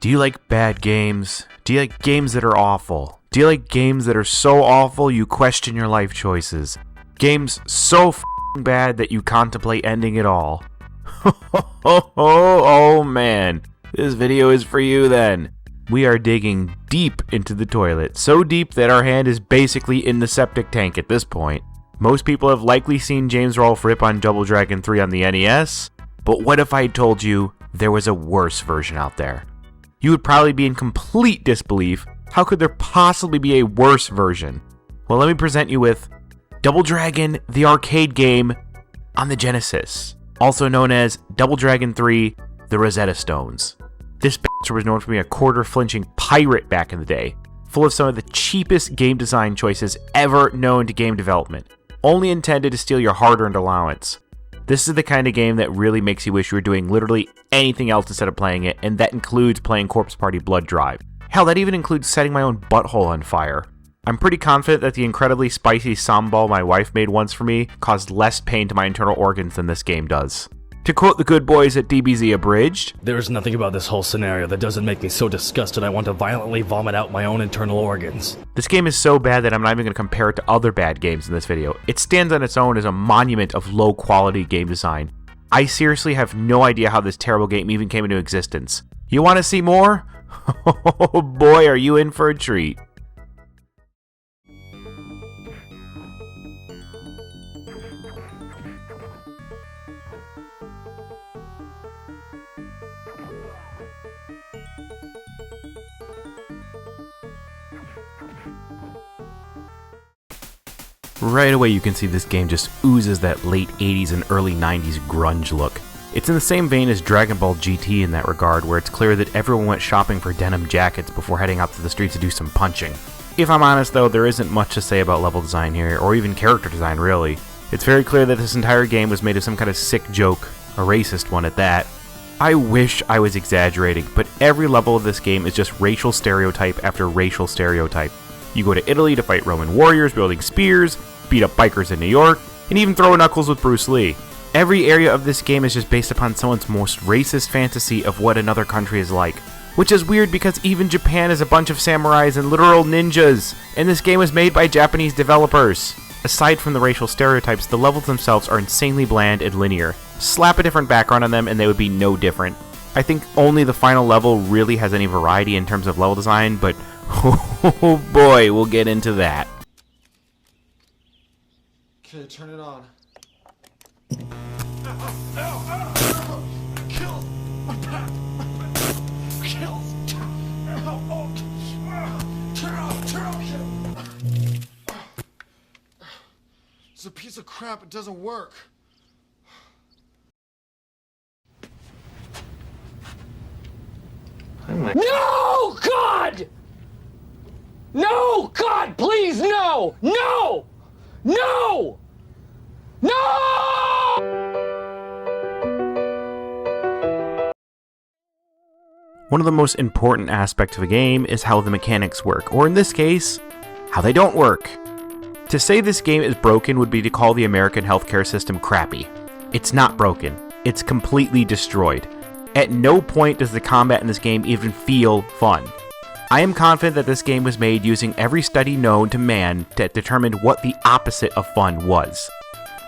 Do you like bad games? Do you like games that are awful? Do you like games that are so awful you question your life choices? Games so f***ing bad that you contemplate ending it all? Oh man, this video is for you then. We are digging deep into the toilet, so deep that our hand is basically in the septic tank at this point. Most people have likely seen James Rolfe rip on Double Dragon 3 on the NES, but what if I told you there was a worse version out there? You would probably be in complete disbelief. How could there possibly be a worse version? Well, let me present you with Double Dragon, the arcade game on the Genesis, also known as Double Dragon 3, the Rosetta Stones. This bastard was known for being a quarter-flinching pirate back in the day, full of some of the cheapest game design choices ever known to game development, only intended to steal your hard-earned allowance. This is the kind of game that really makes you wish you were doing literally anything else instead of playing it, and that includes playing Corpse Party Blood Drive. Hell, that even includes setting my own butthole on fire. I'm pretty confident that the incredibly spicy sambal my wife made once for me caused less pain to my internal organs than this game does. To quote the good boys at DBZ Abridged, "There is nothing about this whole scenario that doesn't make me so disgusted I want to violently vomit out my own internal organs." This game is so bad that I'm not even going to compare it to other bad games in this video. It stands on its own as a monument of low quality game design. I seriously have no idea how this terrible game even came into existence. You want to see more? Oh boy, are you in for a treat. Right away you can see this game just oozes that late 80s and early 90s grunge look. It's in the same vein as Dragon Ball GT in that regard, where it's clear that everyone went shopping for denim jackets before heading out to the streets to do some punching. If I'm honest though, there isn't much to say about level design here, or even character design really. It's very clear that this entire game was made of some kind of sick joke, a racist one at that. I wish I was exaggerating, but every level of this game is just racial stereotype after racial stereotype. You go to Italy to fight Roman warriors wielding spears, beat up bikers in New York, and even throw knuckles with Bruce Lee. Every area of this game is just based upon someone's most racist fantasy of what another country is like. Which is weird because even Japan is a bunch of samurais and literal ninjas, and this game was made by Japanese developers. Aside from the racial stereotypes, the levels themselves are insanely bland and linear. Slap a different background on them and they would be no different. I think only the final level really has any variety in terms of level design, but oh boy, we'll get into that. Okay, turn it on. Kill! My back! Kill! Turn off! It's a piece of crap, it doesn't work. No, God! No, God, please, no! No! No! No! One of the most important aspects of a game is how the mechanics work, or in this case, how they don't work. To say this game is broken would be to call the American healthcare system crappy. It's not broken. It's completely destroyed. At no point does the combat in this game even feel fun. I am confident that this game was made using every study known to man to determine what the opposite of fun was.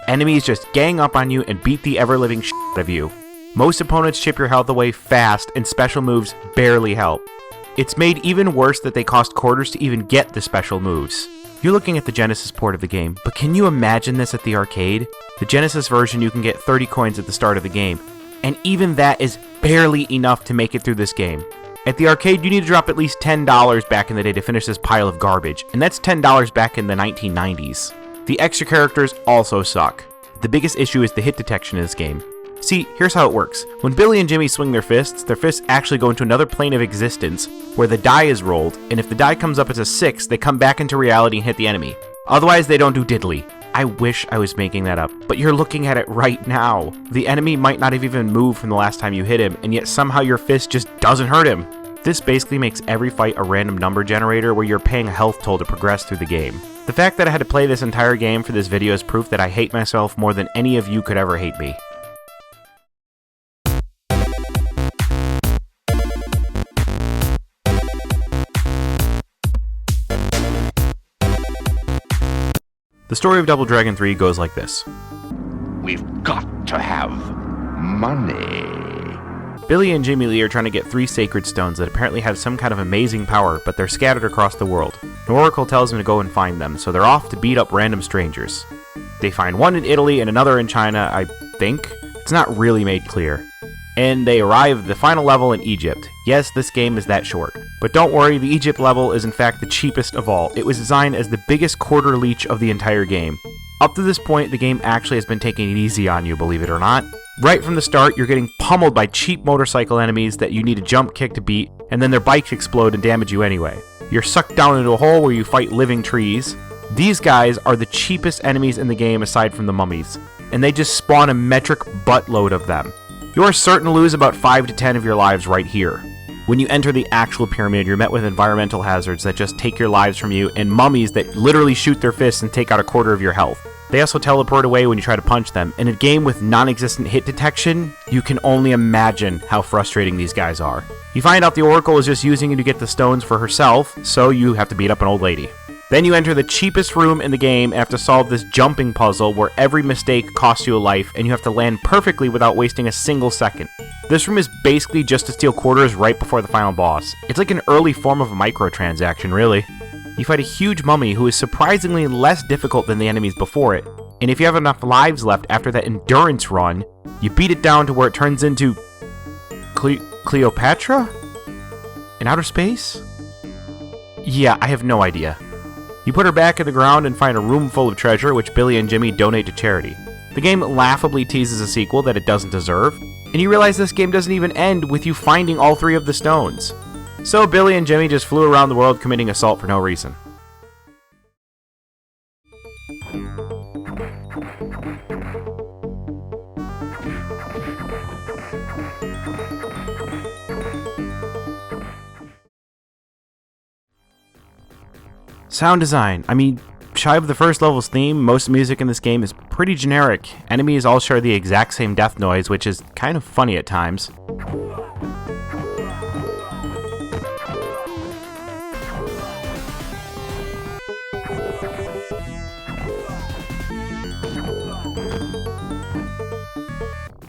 Enemies just gang up on you and beat the ever-living shit out of you. Most opponents chip your health away fast, and special moves barely help. It's made even worse that they cost quarters to even get the special moves. You're looking at the Genesis port of the game, but can you imagine this at the arcade? The Genesis version, you can get 30 coins at the start of the game, and even that is barely enough to make it through this game. At the arcade, you need to drop at least $10 back in the day to finish this pile of garbage, and that's $10 back in the 1990s. The extra characters also suck. The biggest issue is the hit detection in this game. See, here's how it works. When Billy and Jimmy swing their fists actually go into another plane of existence where the die is rolled, and if the die comes up as a 6, they come back into reality and hit the enemy. Otherwise, they don't do diddly. I wish I was making that up, but you're looking at it right now. The enemy might not have even moved from the last time you hit him, and yet somehow your fist just doesn't hurt him. This basically makes every fight a random number generator where you're paying a health toll to progress through the game. The fact that I had to play this entire game for this video is proof that I hate myself more than any of you could ever hate me. The story of Double Dragon 3 goes like this. We've got to have money. Billy and Jimmy Lee are trying to get 3 sacred stones that apparently have some kind of amazing power, but they're scattered across the world. An oracle tells them to go and find them, so they're off to beat up random strangers. They find one in Italy and another in China, I think. It's not really made clear. And they arrive at the final level in Egypt. Yes, this game is that short. But don't worry, the Egypt level is in fact the cheapest of all. It was designed as the biggest quarter leech of the entire game. Up to this point, the game actually has been taking it easy on you, believe it or not. Right from the start, you're getting pummeled by cheap motorcycle enemies that you need a jump kick to beat, and then their bikes explode and damage you anyway. You're sucked down into a hole where you fight living trees. These guys are the cheapest enemies in the game aside from the mummies, and they just spawn a metric buttload of them. You are certain to lose about 5 to 10 of your lives right here. When you enter the actual pyramid, you're met with environmental hazards that just take your lives from you, and mummies that literally shoot their fists and take out a quarter of your health. They also teleport away when you try to punch them. In a game with non-existent hit detection, you can only imagine how frustrating these guys are. You find out the Oracle is just using you to get the stones for herself, so you have to beat up an old lady. Then you enter the cheapest room in the game and have to solve this jumping puzzle where every mistake costs you a life and you have to land perfectly without wasting a single second. This room is basically just to steal quarters right before the final boss. It's like an early form of a microtransaction, really. You fight a huge mummy who is surprisingly less difficult than the enemies before it, and if you have enough lives left after that endurance run, you beat it down to where it turns into Cleopatra? In outer space? Yeah, I have no idea. You put her back in the ground and find a room full of treasure which Billy and Jimmy donate to charity. The game laughably teases a sequel that it doesn't deserve, and you realize this game doesn't even end with you finding all 3 of the stones. So Billy and Jimmy just flew around the world committing assault for no reason. Sound design. I mean, shy of the first level's theme, most music in this game is pretty generic. Enemies all share the exact same death noise, which is kind of funny at times.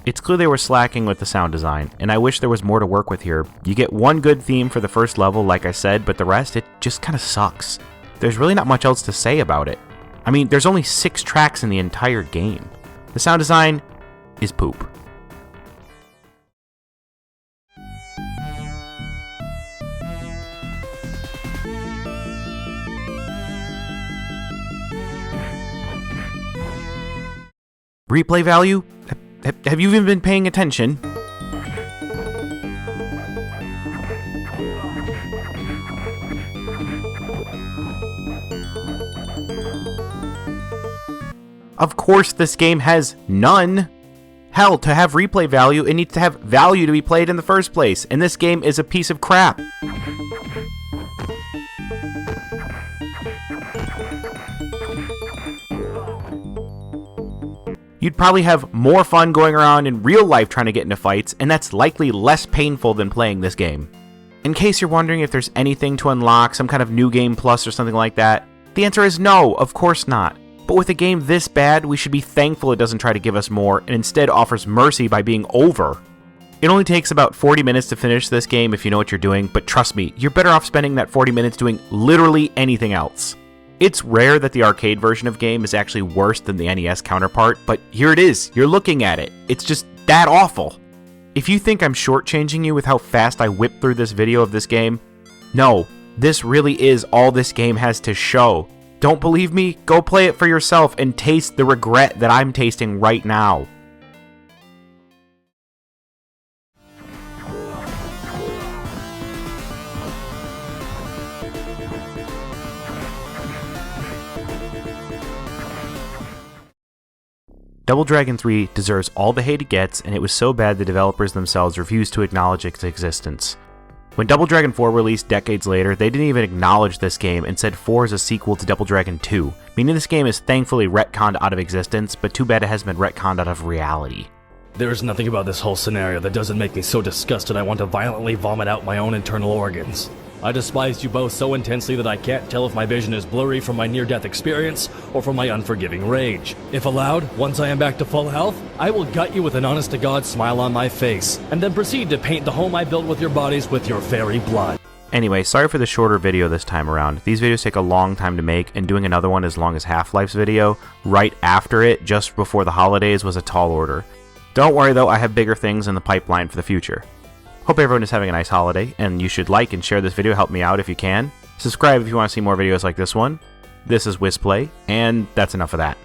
It's clear they were slacking with the sound design, and I wish there was more to work with here. You get one good theme for the first level, like I said, but the rest, it just kind of sucks. There's really not much else to say about it. I mean, there's only 6 tracks in the entire game. The sound design is poop. Replay value? Have you even been paying attention? Of course this game has none. Hell, to have replay value, it needs to have value to be played in the first place, and this game is a piece of crap. You'd probably have more fun going around in real life trying to get into fights, and that's likely less painful than playing this game. In case you're wondering if there's anything to unlock, some kind of new game plus or something like that, the answer is no, of course not. But with a game this bad, we should be thankful it doesn't try to give us more, and instead offers mercy by being over. It only takes about 40 minutes to finish this game if you know what you're doing, but trust me, you're better off spending that 40 minutes doing literally anything else. It's rare that the arcade version of game is actually worse than the NES counterpart, but here it is, you're looking at it. It's just that awful. If you think I'm shortchanging you with how fast I whipped through this video of this game, no, this really is all this game has to show. Don't believe me? Go play it for yourself and taste the regret that I'm tasting right now. Double Dragon 3 deserves all the hate it gets, and it was so bad the developers themselves refused to acknowledge its existence. When Double Dragon 4 released decades later, they didn't even acknowledge this game and said 4 is a sequel to Double Dragon 2, meaning this game is thankfully retconned out of existence, but too bad it hasn't been retconned out of reality. There is nothing about this whole scenario that doesn't make me so disgusted I want to violently vomit out my own internal organs. I despise you both so intensely that I can't tell if my vision is blurry from my near-death experience or from my unforgiving rage. If allowed, once I am back to full health, I will gut you with an honest-to-God smile on my face, and then proceed to paint the home I built with your bodies with your very blood. Anyway, sorry for the shorter video this time around. These videos take a long time to make, and doing another one as long as Half-Life's video right after it, just before the holidays, was a tall order. Don't worry though, I have bigger things in the pipeline for the future. Hope everyone is having a nice holiday, and you should like and share this video, help me out if you can. Subscribe if you want to see more videos like this one. This is Wisplay, and that's enough of that.